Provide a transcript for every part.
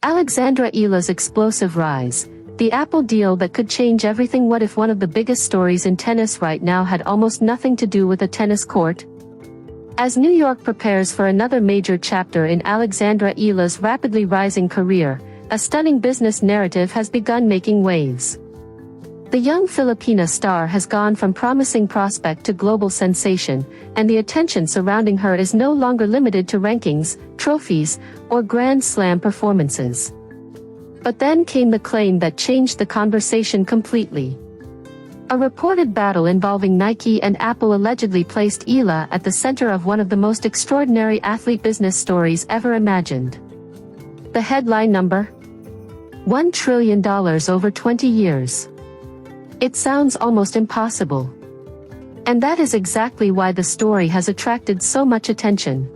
Alexandra Eala's explosive rise, the Apple deal that could change everything. What if one of the biggest stories in tennis right now had almost nothing to do with a tennis court? As New York prepares for another major chapter in Alexandra Eala's rapidly rising career, a stunning business narrative has begun making waves. The young Filipina star has gone from promising prospect to global sensation, and the attention surrounding her is no longer limited to rankings, trophies, or Grand Slam performances. But then came the claim that changed the conversation completely. A reported battle involving Nike and Apple allegedly placed Eala at the center of one of the most extraordinary athlete business stories ever imagined. The headline number? $1 trillion over 20 years. It sounds almost impossible. And that is exactly why the story has attracted so much attention.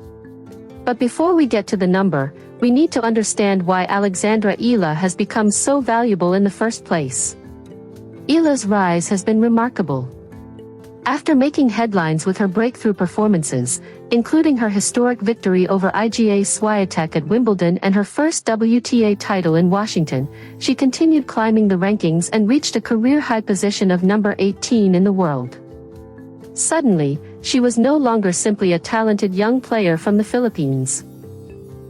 But before we get to the number, we need to understand why Alexandra Eala has become so valuable in the first place. Eala's rise has been remarkable. After making headlines with her breakthrough performances, including her historic victory over Iga Swiatek at Wimbledon and her first WTA title in Washington, she continued climbing the rankings and reached a career-high position of number 18 in the world. Suddenly, she was no longer simply a talented young player from the Philippines.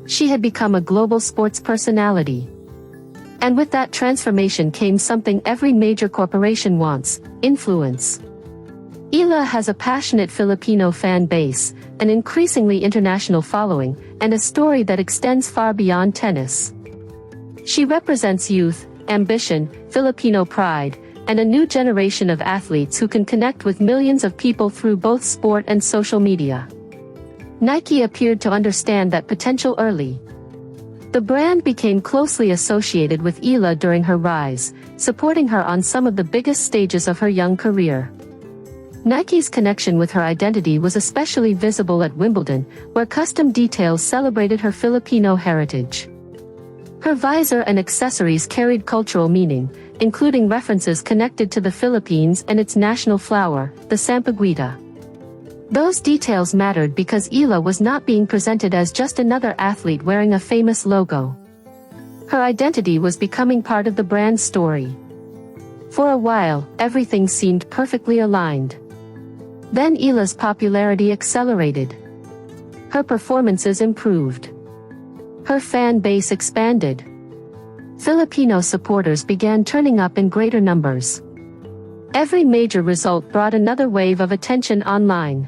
She had become a global sports personality. And with that transformation came something every major corporation wants: influence. Eala has a passionate Filipino fan base, an increasingly international following, and a story that extends far beyond tennis. She represents youth, ambition, Filipino pride, and a new generation of athletes who can connect with millions of people through both sport and social media. Nike appeared to understand that potential early. The brand became closely associated with Eala during her rise, supporting her on some of the biggest stages of her young career. Nike's connection with her identity was especially visible at Wimbledon, where custom details celebrated her Filipino heritage. Her visor and accessories carried cultural meaning, including references connected to the Philippines and its national flower, the sampaguita. Those details mattered because Eala was not being presented as just another athlete wearing a famous logo. Her identity was becoming part of the brand's story. For a while, everything seemed perfectly aligned. Then Eala's popularity accelerated. Her performances improved. Her fan base expanded. Filipino supporters began turning up in greater numbers. Every major result brought another wave of attention online.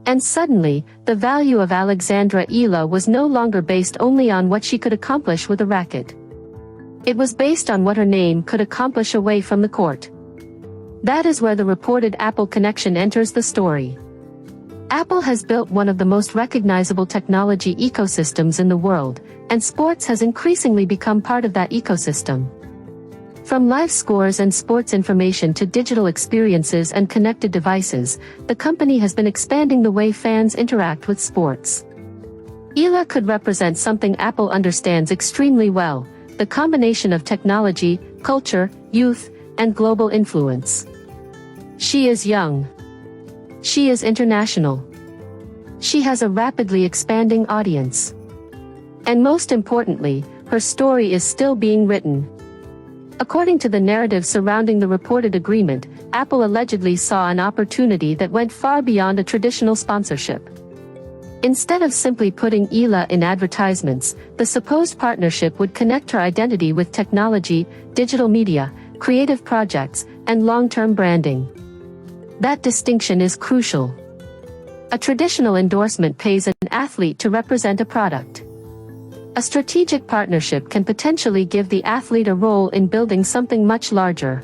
And suddenly, the value of Alexandra Eala was no longer based only on what she could accomplish with a racket. It was based on what her name could accomplish away from the court. That is where the reported Apple connection enters the story. Apple has built one of the most recognizable technology ecosystems in the world, and sports has increasingly become part of that ecosystem. From live scores and sports information to digital experiences and connected devices, the company has been expanding the way fans interact with sports. Eala could represent something Apple understands extremely well: the combination of technology, culture, youth, and global influence. She is young. She is international. She has a rapidly expanding audience. And most importantly, her story is still being written. According to the narrative surrounding the reported agreement, Apple allegedly saw an opportunity that went far beyond a traditional sponsorship. Instead of simply putting Eala in advertisements, the supposed partnership would connect her identity with technology, digital media, creative projects, and long-term branding. That distinction is crucial. A traditional endorsement pays an athlete to represent a product. A strategic partnership can potentially give the athlete a role in building something much larger.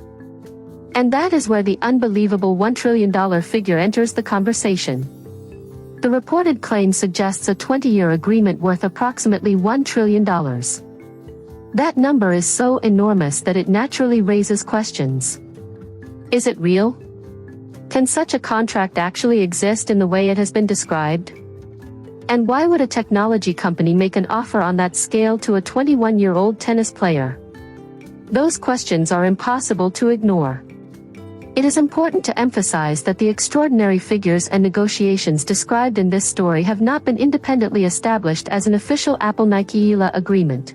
And that is where the unbelievable $1 trillion figure enters the conversation. The reported claim suggests a 20-year agreement worth approximately $1 trillion. That number is so enormous that it naturally raises questions. Is it real? Can such a contract actually exist in the way it has been described? And why would a technology company make an offer on that scale to a 21-year-old tennis player? Those questions are impossible to ignore. It is important to emphasize that the extraordinary figures and negotiations described in this story have not been independently established as an official Apple-Nike Eala agreement.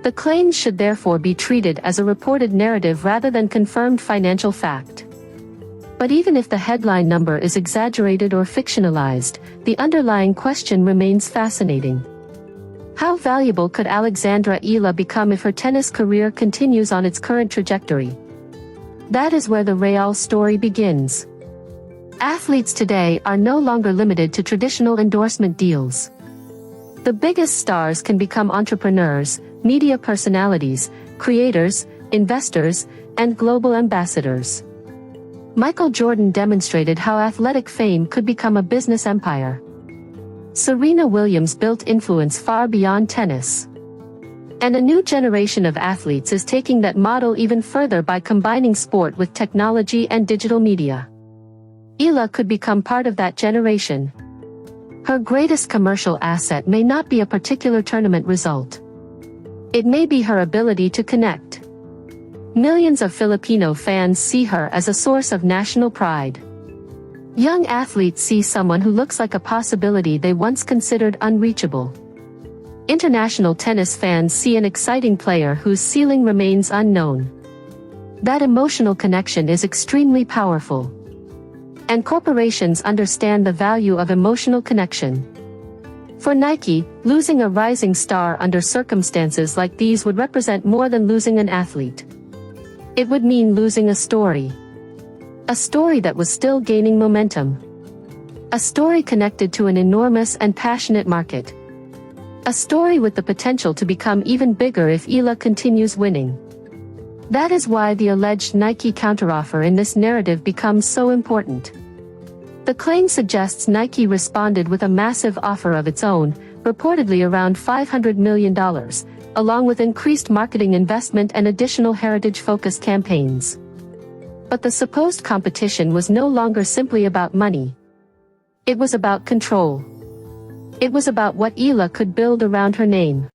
The claims should therefore be treated as a reported narrative rather than confirmed financial fact. But even if the headline number is exaggerated or fictionalized, the underlying question remains fascinating. How valuable could Alexandra Eala become if her tennis career continues on its current trajectory? That is where the real story begins. Athletes today are no longer limited to traditional endorsement deals. The biggest stars can become entrepreneurs, media personalities, creators, investors, and global ambassadors. Michael Jordan demonstrated how athletic fame could become a business empire. Serena Williams built influence far beyond tennis. And a new generation of athletes is taking that model even further by combining sport with technology and digital media. Eala could become part of that generation. Her greatest commercial asset may not be a particular tournament result. It may be her ability to connect. Millions of Filipino fans see her as a source of national pride. Young athletes see someone who looks like a possibility they once considered unreachable. International tennis fans see an exciting player whose ceiling remains unknown. That emotional connection is extremely powerful. And corporations understand the value of emotional connection. For Nike, losing a rising star under circumstances like these would represent more than losing an athlete. It would mean losing a story. A story that was still gaining momentum. A story connected to an enormous and passionate market. A story with the potential to become even bigger if Eala continues winning. That is why the alleged Nike counteroffer in this narrative becomes so important. The claim suggests Nike responded with a massive offer of its own, reportedly around $500 million, along with increased marketing investment and additional heritage-focused campaigns. But the supposed competition was no longer simply about money. It was about control. It was about what Eala could build around her name.